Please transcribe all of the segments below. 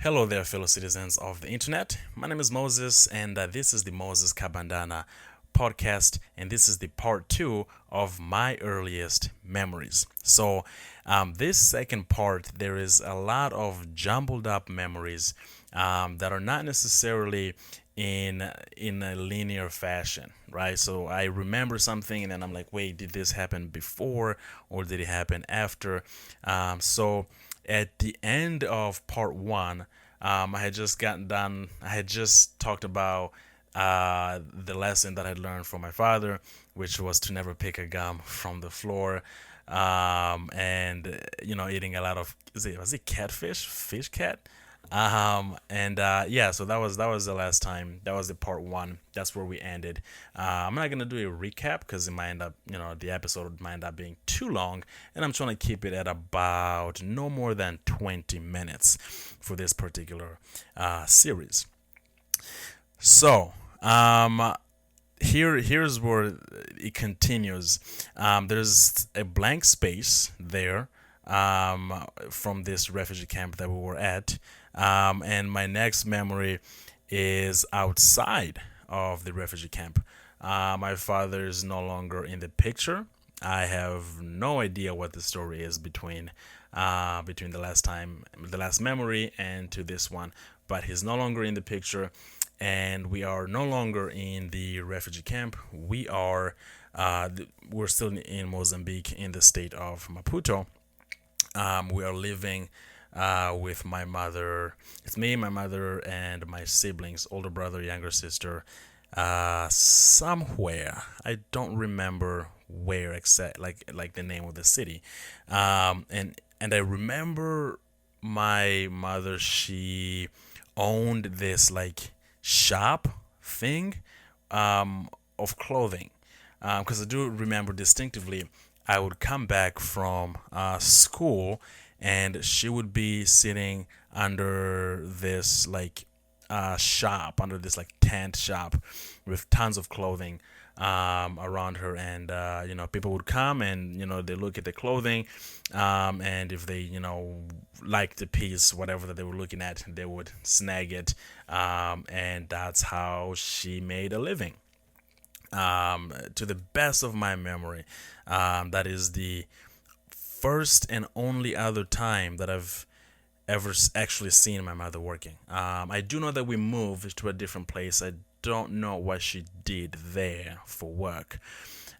Hello there, fellow citizens of the internet. My name is Moses, and this is the Moses Kabandana podcast, and this is the part two of my earliest memories. This second part, there is a lot of jumbled up memories that are not necessarily in a linear fashion, right? So I remember something, and then I'm like, wait, did this happen before or did it happen after? So at the end of part one, I had just gotten done. I had just talked about the lesson that I had learned from my father, which was to never pick a gum from the floor, and eating a lot of was it catfish, fish cat, and yeah, so that was the last time. That was the part one. That's where we ended. I'm not gonna do a recap because it might end up, the episode might end up being too long, and I'm trying to keep it at about no more than 20 minutes for this particular series. So, here's where it continues. There's a blank space there from this refugee camp that we were at, and my next memory is outside of the refugee camp. My father is no longer in the picture. I have no idea what the story is between the last memory, and to this one, but he's no longer in the picture, and we are no longer in the refugee camp. We're still in Mozambique, in the state of Maputo. We are living with my mother. It's me, my mother, and my siblings, older brother, younger sister, somewhere. I don't remember where exact, like the name of the city. And I remember my mother. She owned this like shop thing of clothing, because I do remember distinctively. I would come back from school, and she would be sitting under this like shop, under this like tent shop, with tons of clothing around her, and people would come, and they look at the clothing, and if they liked the piece, whatever that they were looking at, they would snag it, and that's how she made a living. To the best of my memory, that is the first and only other time that I've ever actually seen my mother working. I do know that we moved to a different place. I don't know what she did there for work.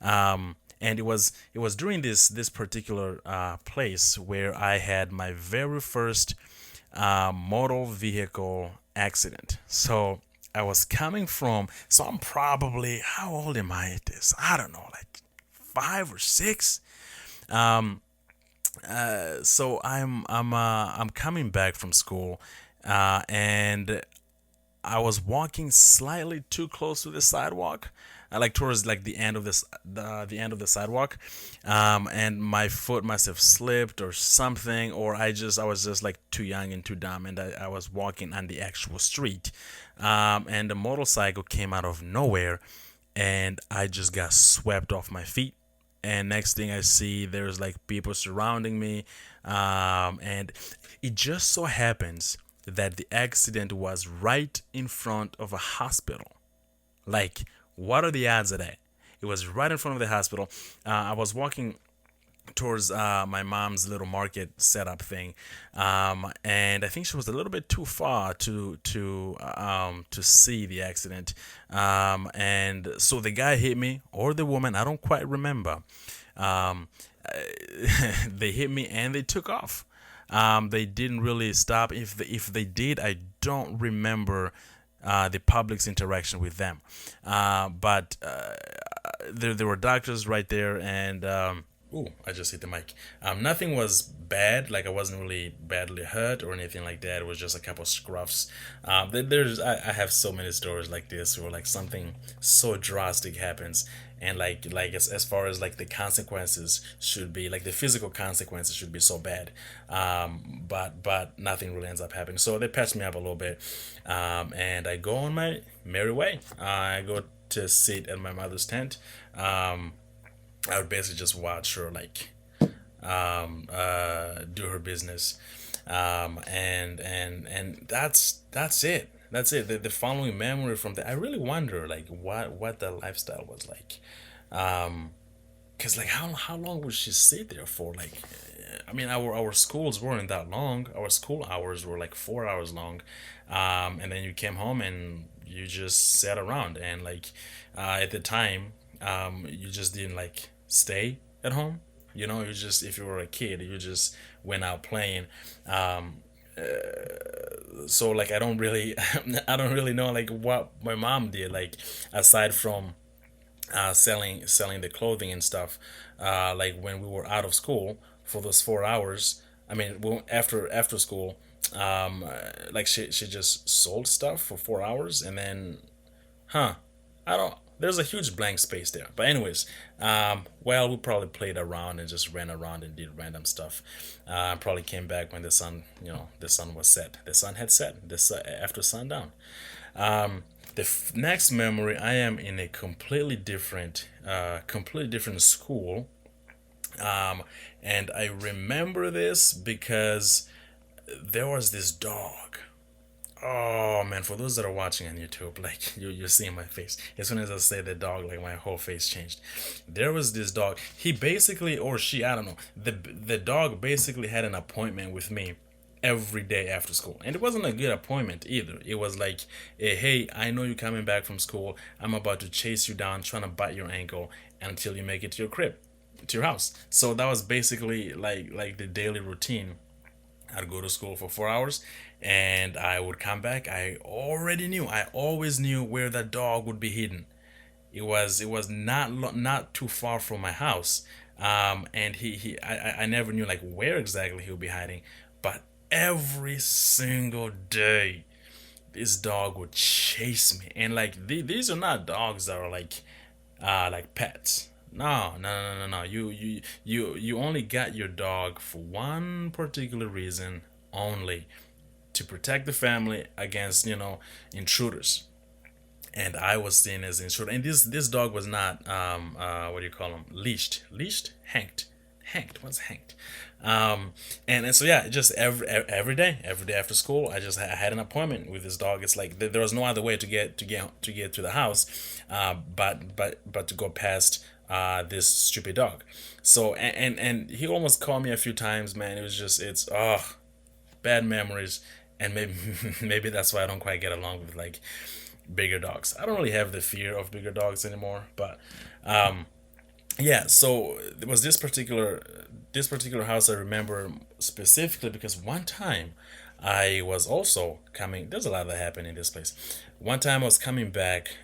And it was during this particular place where I had my very first motor vehicle accident. So I was coming from. So I'm probably, how old am I at this? I don't know, like 5 or 6. Um, so I'm coming back from school, and I was walking slightly too close to the sidewalk, like towards like the end of the sidewalk, and my foot must have slipped or something, or I was just like too young and too dumb, and I was walking on the actual street, and the motorcycle came out of nowhere, and I just got swept off my feet, and next thing I see, there's like people surrounding me, and it just so happens that the accident was right in front of a hospital. Like, what are the odds of that? It was right in front of the hospital. I was walking towards my mom's little market setup thing, and I think she was a little bit too far to see the accident, and so the guy hit me, or the woman, I don't quite remember. Um, they hit me and they took off. They didn't really stop. If they did, I don't remember the public's interaction with them. But there were doctors right there, and ooh, I just hit the mic. Nothing was bad. Like, I wasn't really badly hurt or anything like that. It was just a couple scruffs. I have so many stories like this where like something so drastic happens, and like as far as like the consequences should be, like the physical consequences should be so bad, but nothing really ends up happening. So they patched me up a little bit, and I go on my merry way. I go to sit at my mother's tent. I would basically just watch her like do her business. And that's it. That's it. The following memory from that, I really wonder like what the lifestyle was like. Cause like how long would she sit there for? Like, I mean, our schools weren't that long. Our school hours were like 4 hours long, and then you came home and you just sat around and like, at the time, you just didn't like stay at home. You know, you just if you were a kid, you just went out playing. Um, so like I don't really I don't really know like what my mom did like aside from selling the clothing and stuff. Like when we were out of school for those 4 hours. I mean, after school, like she just sold stuff for 4 hours, and then, huh? I don't. There's a huge blank space there. But anyways, well, we probably played around and just ran around and did random stuff. Probably came back when the sun was set. The sun had set. After sundown. The next memory, I am in a completely different school, um, and I remember this because there was this dog. Oh man, for those that are watching on YouTube, like you're seeing my face. As soon as I say the dog, like my whole face changed. There was this dog. He basically, or she, I don't know. The dog basically had an appointment with me every day after school, and it wasn't a good appointment either. It was like, hey, I know you're coming back from school. I'm about to chase you down, trying to bite your ankle until you make it to your crib, to your house. So that was basically like the daily routine. I'd go to school for 4 hours and I would come back. I always knew where that dog would be hidden. It was not too far from my house. And I never knew like where exactly he would be hiding, but every single day this dog would chase me. And like these are not dogs that are like pets. No, no, no, no, no. You only got your dog for one particular reason only, to protect the family against intruders. And I was seen as an intruder. And this dog was not what do you call them, leashed, hanked. What's hanked? And so yeah, just every day after school, I had an appointment with this dog. It's like there was no other way to get to the house, but to go past this stupid dog. So and he almost called me a few times, man. It was just it's bad memories, and maybe maybe that's why I don't quite get along with like bigger dogs. I don't really have the fear of bigger dogs anymore, but yeah. So there was this particular house I remember specifically because one time I was also coming. There's a lot that happened in this place. One time I was coming back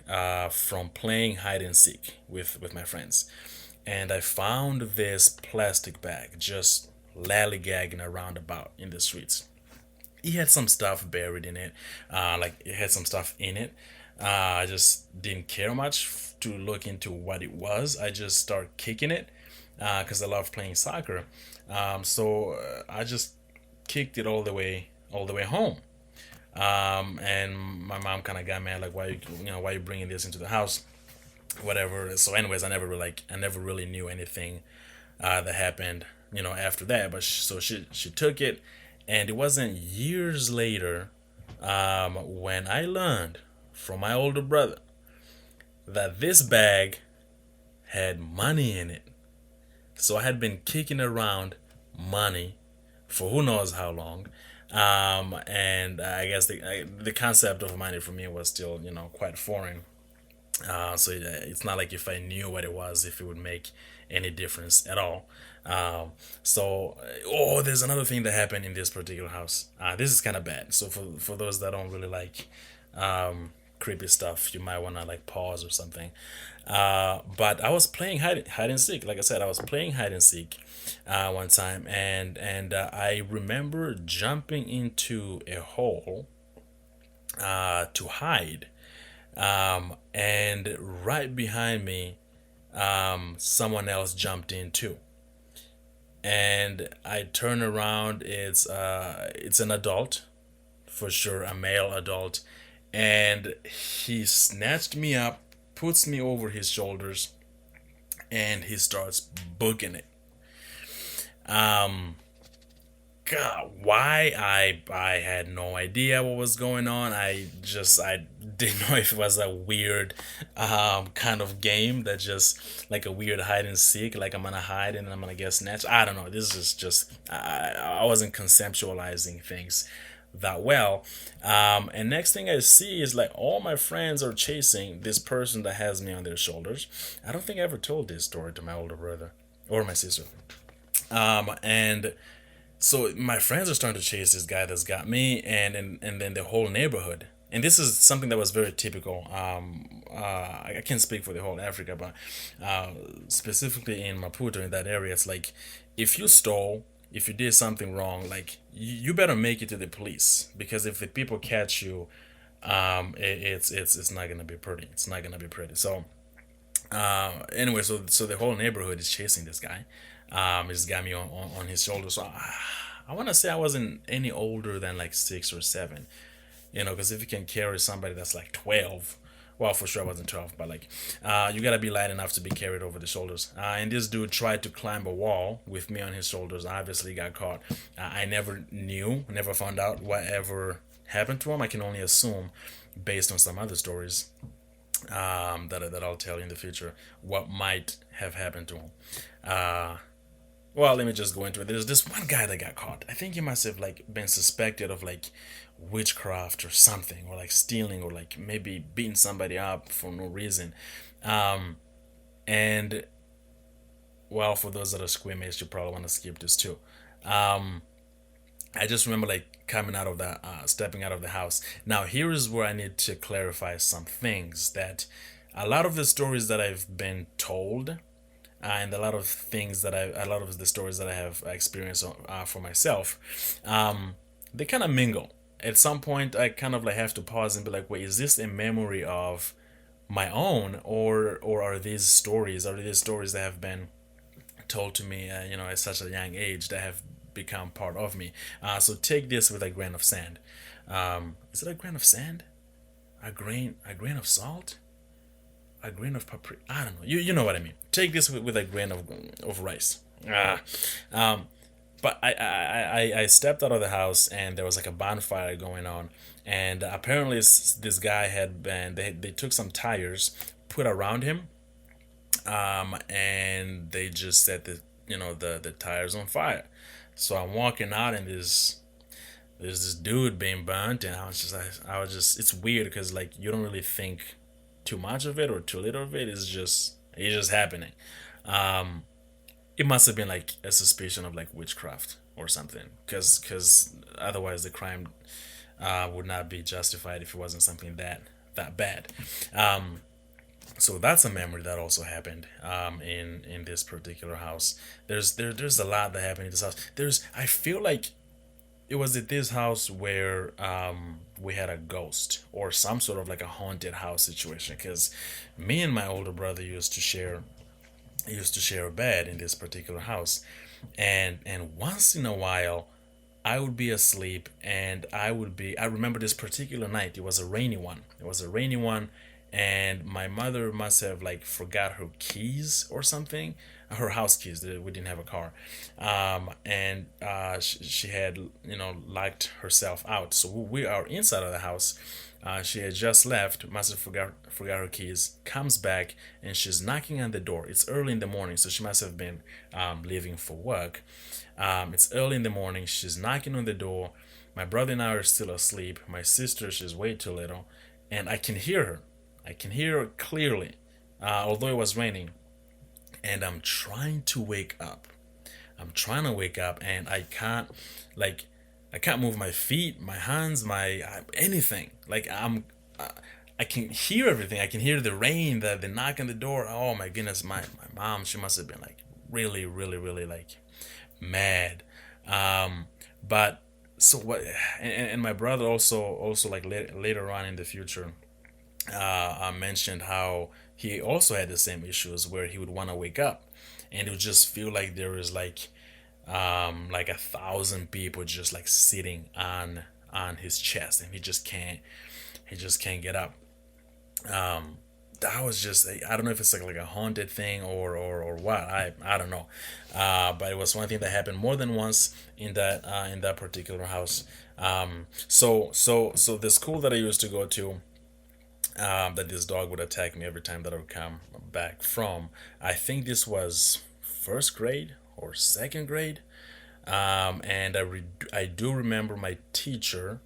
from playing hide and seek with my friends, and I found this plastic bag just lollygagging around about in the streets. He had some stuff buried in it, like it had some stuff in it. I just didn't care much to look into what it was. I just started kicking it because I love playing soccer. So I just kicked it all the way home. And my mom kind of got mad, like, why you bringing this into the house, whatever. So, anyways, I never really knew anything that happened, after that. But so she took it, and it wasn't years later when I learned from my older brother that this bag had money in it. So I had been kicking around money for who knows how long. And I guess the concept of money for me was still, quite foreign. So it's not like if I knew what it was, if it would make any difference at all. So, there's another thing that happened in this particular house. This is kind of bad. So for those that don't really like creepy stuff, you might wanna like pause or something. But I was playing hide and seek. Like I said, I was playing hide and seek one time, and I remember jumping into a hole to hide. And right behind me, someone else jumped in too. And I turn around. It's an adult, for sure, a male adult, and he snatched me up, puts me over his shoulders, and he starts booking it. Um, God, why I had no idea what was going on. I didn't know if it was a weird kind of game that just like a weird hide and seek, like I'm gonna hide and I'm gonna get snatched. I don't know. This is just I wasn't conceptualizing things that well. And next thing I see is like all my friends are chasing this person that has me on their shoulders. I don't think I ever told this story to my older brother or my sister. And so my friends are starting to chase this guy that's got me, and then the whole neighborhood. And this is something that was very typical. I can't speak for the whole Africa, but specifically in Maputo, in that area, it's like if you stole, if you did something wrong, like you better make it to the police, because if the people catch you, it's not gonna be pretty. It's not gonna be pretty. So anyway, so the whole neighborhood is chasing this guy. He's got me on his shoulder. So I want to say I wasn't any older than like 6 or 7, because if you can carry somebody that's like 12, well, for sure I wasn't 12, but like, you gotta be light enough to be carried over the shoulders. And this dude tried to climb a wall with me on his shoulders. Obviously got caught. I never knew, never found out whatever happened to him. I can only assume, based on some other stories, that I'll tell you in the future, what might have happened to him. Uh, well, let me just go into it. There's this one guy that got caught. I think he must have like been suspected of like witchcraft or something, or like stealing, or like maybe beating somebody up for no reason. Um, and well, for those that are squeamish, you probably want to skip this too. Um, I just remember like coming out of the stepping out of the house. Now here is where I need to clarify some things, that a lot of the stories that I've been told, and a lot of the stories that I have experienced for myself, they kind of mingle. At some point, I kind of like have to pause and be like, wait, is this a memory of my own, or are these stories that have been told to me, at such a young age, that have become part of me. So take this with a grain of sand. Is it a grain of sand? A grain of salt? A grain of paprika? I don't know. You know what I mean. Take this with a grain of rice. Ah, um, but I stepped out of the house, and there was like a bonfire going on, and apparently this guy had been they took some tires, put around him, and they just set the tires on fire. So I'm walking out, and there's this dude being burnt, and I was just it's weird because like you don't really think too much of it or too little of it. It's just happening. Um, it must have been like a suspicion of like witchcraft or something, because otherwise the crime would not be justified if it wasn't something that bad. Um, so that's a memory that also happened in this particular house. There's a lot that happened in this house. I feel like it was at this house where we had a ghost or some sort of like a haunted house situation, because me and my older brother used to share a bed in this particular house, and once in a while I would be asleep, and I remember this particular night. It was a rainy one. It was a rainy one, and my mother must have like forgot her keys or something, her house keys. We didn't have a car, and she had locked herself out. So we are inside of the house. She had just left, must have forgot her keys. Comes back, and she's knocking on the door. It's early in the morning, so she must have been leaving for work. It's early in the morning. She's knocking on the door. My brother and I are still asleep. My sister, she's way too little, and I can hear her. I can hear her clearly, although it was raining. And I'm trying to wake up. I'm trying to wake up, and like, I can't move my feet, my hands, my anything. Like I can hear everything. I can hear the rain, the knock on the door. Oh my goodness, my mom, she must have been like really, really, really like mad. But so what? And my brother also like later on in the future, mentioned how he also had the same issues where he would want to wake up, and it would just feel like there was like 1,000 people just like sitting on his chest, and he just can't get up. that was just, I don't know if it's like a haunted thing or what. I don't know, but it was one thing that happened more than once in that particular house. So the school that I used to go to, that this dog would attack me every time that I would come back from. I think this was first grade or second grade. And I do remember my teacher.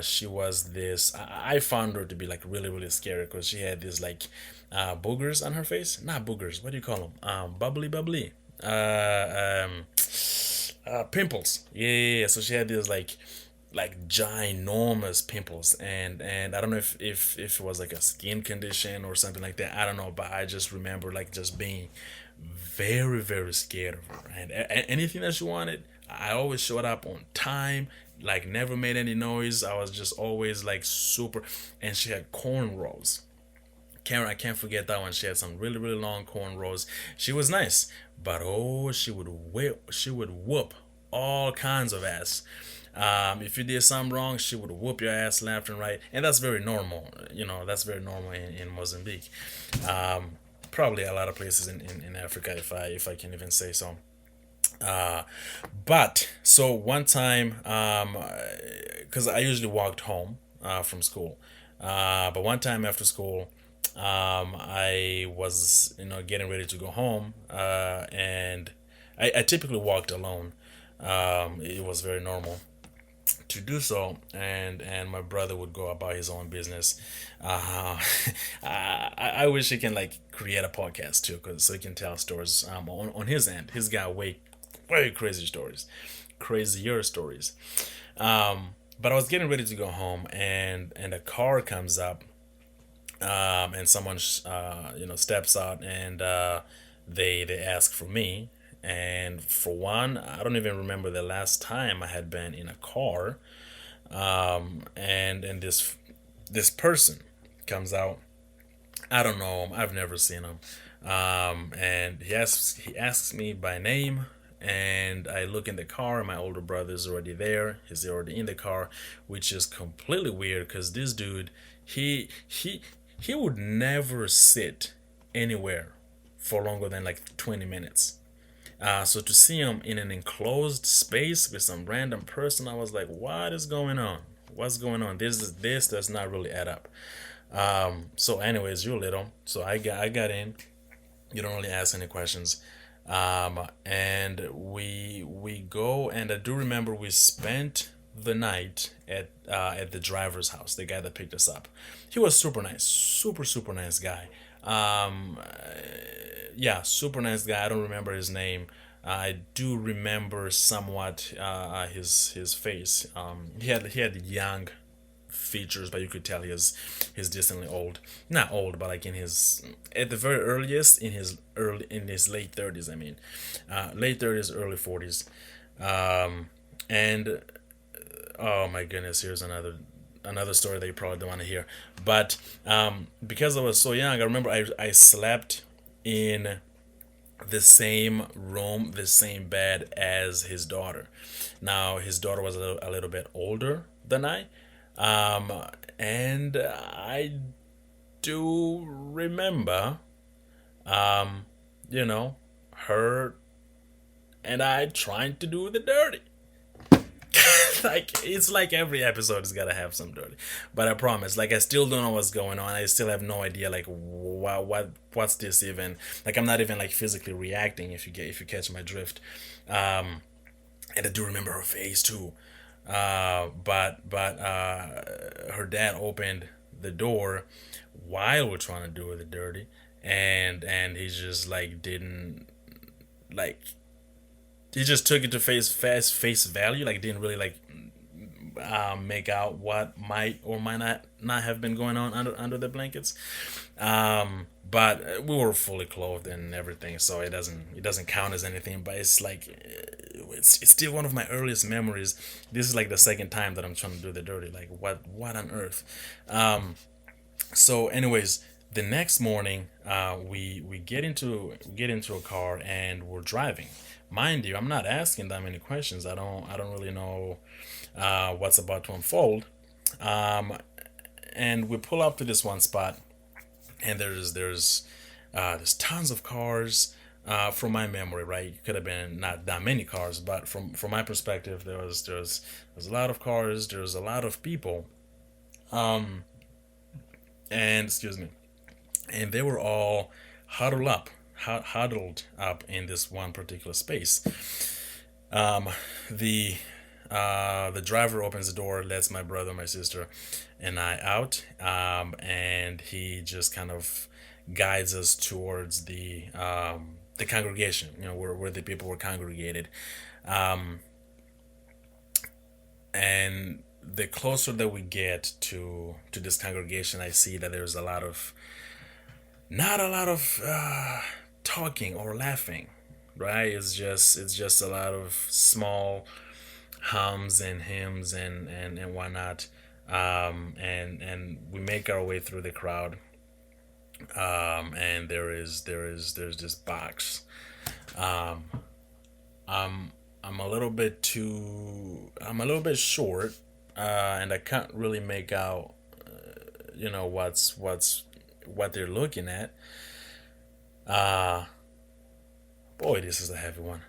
She was this. I found her to be like really really scary because she had these like boogers on her face. Not boogers. What do you call them? Bubbly bubbly. Pimples. Yeah, yeah, yeah. So she had these like ginormous pimples, and I don't know if it was like a skin condition or something like that. I don't know, but I just remember like just being very very scared of her, and anything that she wanted, I always showed up on time, like never made any noise. I was just always like super. And she had cornrows. Karen, I can't forget that one. She had some really really long cornrows. She was nice, but oh, she would whoop all kinds of ass. If you did something wrong, she would whoop your ass left and right, and that's very normal. You know, that's very normal in Mozambique. Um, Probably a lot of places in Africa, if I can even say so. Uh, but so one time, because I usually walked home from school, but one time after school, I was getting ready to go home, and I typically walked alone. It was very normal to do so, and my brother would go about his own business. uh, I wish he can like create a podcast too, cause so he can tell stories on his end. He's got way crazy stories, crazier stories. But I was getting ready to go home, and a car comes up, and someone steps out, and they ask for me. And for one, I don't even remember the last time I had been in a car. And this person comes out. I don't know him. I've never seen him. And he asks me by name, and I look in the car. My older brother's already there. He's already in the car, which is completely weird because this dude, he would never sit anywhere for longer than like 20 minutes. So to see him in an enclosed space with some random person, I was like, "What is going on? What's going on? This does not really add up." So, anyways, you're little, so I got in. You don't really ask any questions, and we go, and I do remember we spent the night at the driver's house, the guy that picked us up. He was super nice, super nice guy. Um, yeah, super nice guy. I don't remember his name. I do remember somewhat his face. He had young features, but you could tell he's decently old. Not old, but like in his at the very earliest in his late 30s. I mean, late 30s, early 40s. And oh my goodness, here's another story that you probably don't want to hear. But because I was so young, I remember I slept in the same room, the same bed as his daughter. Now his daughter was a little bit older than I, um, and I do remember, um, you know, her and I trying to do the dirty. Like it's like every episode is gotta have some dirty, but I promise, like I still don't know what's going on. I still have no idea, like what's this even? Like I'm not even like physically reacting. If you catch my drift, and I do remember her face too. But her dad opened the door while we're trying to do the dirty, and he just like didn't like he just took it to face value, like didn't really like make out what might or might not have been going on under the blankets. But we were fully clothed and everything, so it doesn't count as anything. But it's like it's still one of my earliest memories. This is like the second time that I'm trying to do the dirty. Like what on earth? So anyways, the next morning, we get into a car and we're driving. Mind you, I'm not asking that many questions. I don't really know what's about to unfold. Um, and we pull up to this one spot, and there's tons of cars. From my memory, right? It could have been not that many cars, but from my perspective, there's a lot of cars. There's a lot of people, and excuse me, and they were all huddled up in this one particular space. Um, the the driver opens the door, lets my brother, my sister, and I out, and he just kind of guides us towards the congregation, where the people were congregated, um, and the closer that we get to this congregation, I see that there's not a lot of talking or laughing, right? It's just a lot of small hums and hymns and whatnot, and we make our way through the crowd, and there's this box. Um, I'm a little bit too. I'm a little bit short, and I can't really make out, what they're looking at. Uh, Boy, this is a heavy one.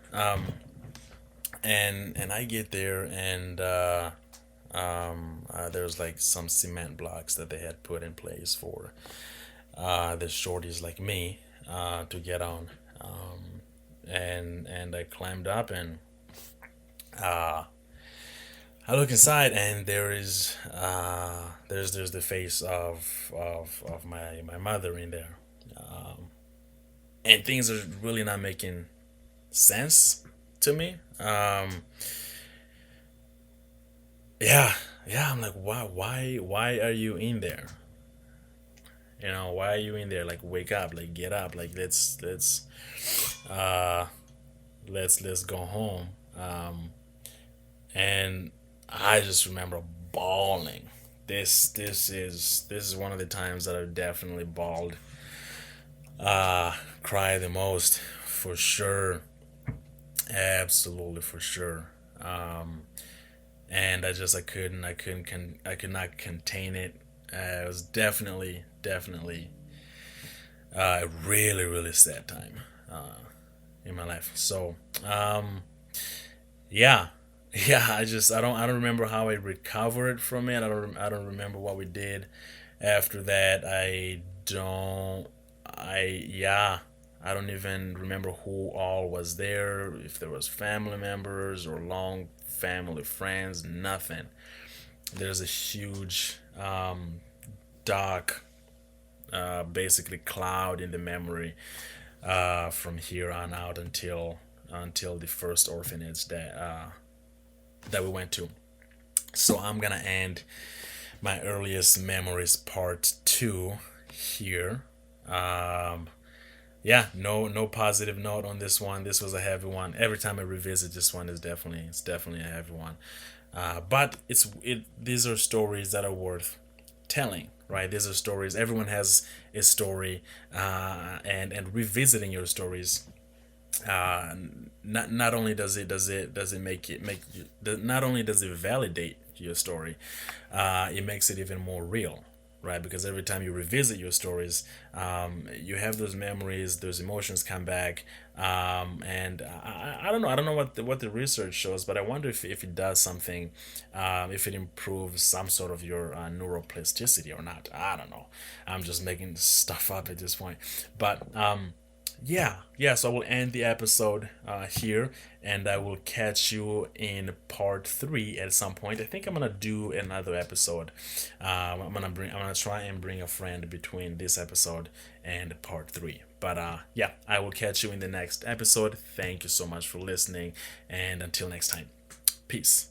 And I get there, and there's like some cement blocks that they had put in place for the shorties like me to get on. And I climbed up, and uh, I look inside, and there's the face of my mother in there, and things are really not making sense to me. Yeah, yeah. I'm like, why are you in there? Why are you in there? Like, wake up, like, get up, like, uh, let's go home. And I just remember bawling. This is one of the times that I've definitely bawled, cry the most, for sure, absolutely for sure. And I could not contain it. It was definitely a really really sad time in my life. So yeah, yeah. I don't remember how I recovered from it. I don't remember what we did after that. Yeah, I don't even remember who all was there. If there was family members or long family friends, nothing. There's a huge dark, basically cloud in the memory from here on out until the first orphanage that we went to. So I'm gonna end my earliest memories part two here. Um, yeah, no positive note on this one. This was a heavy one. Every time I revisit this one, it's definitely a heavy one. But these are stories that are worth telling, right? These are stories. Everyone has a story, and revisiting your stories, uh, not only does it not only does it validate your story, it makes it even more real, right? Because every time you revisit your stories, you have those memories, those emotions come back, and I don't know. I don't know what the research shows, but I wonder if it does something, if it improves some sort of your neuroplasticity or not. I don't know. I'm just making stuff up at this point, but yeah, yeah. So I will end the episode here, and I will catch you in part three at some point. I think I'm gonna do another episode. I'm gonna try and bring a friend between this episode and part three. But yeah, I will catch you in the next episode. Thank you so much for listening, and until next time, peace.